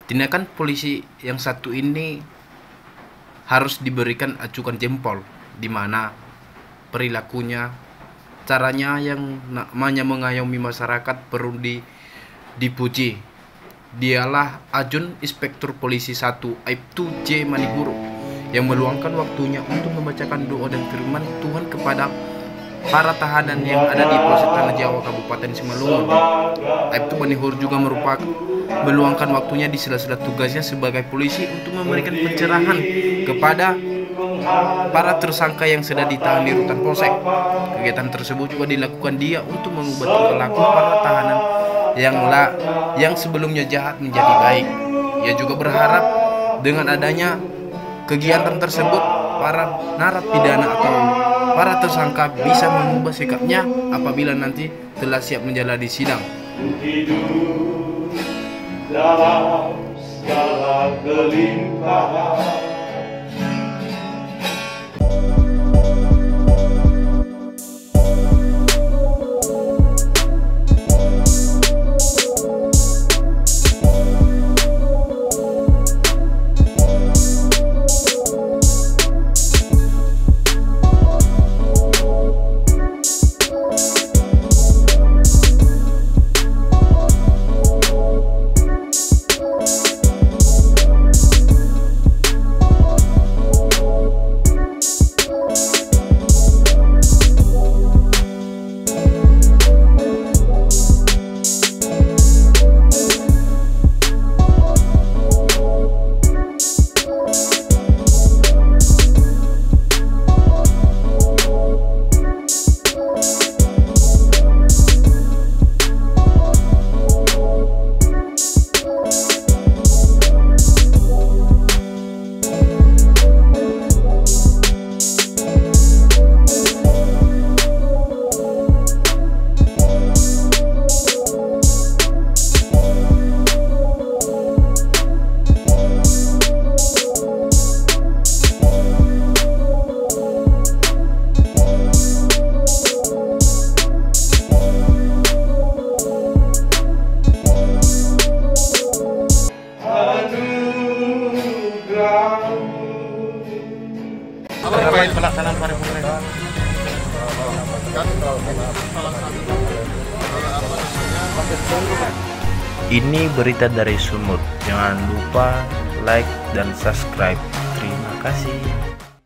Tindakan polisi yang satu ini harus diberikan acukan jempol, di mana perilakunya, caranya yang namanya mengayomi masyarakat perlu dipuji. Dialah Ajun Inspektur Polisi 1 Aibtu J. Maniguro yang meluangkan waktunya untuk membacakan doa dan firman Tuhan kepada para tahanan yang ada di Polsek Tanah Jawa Kabupaten Simalungun. Aibtu Maniguro juga meluangkan waktunya di sela-sela tugasnya sebagai polisi untuk memberikan pencerahan kepada para tersangka yang sedang ditahan di rutan polsek. Kegiatan tersebut juga dilakukan dia untuk mengubah perilaku para tahanan yang sebelumnya jahat menjadi baik. Ia juga berharap dengan adanya kegiatan tersebut para narapidana atau para tersangka bisa mengubah sikapnya apabila nanti telah siap menjalani sidang. Dalam segala kelimpahan. Terkait pelaksanaan paripurna. Ini berita dari Sumut. Jangan lupa like dan subscribe. Terima kasih.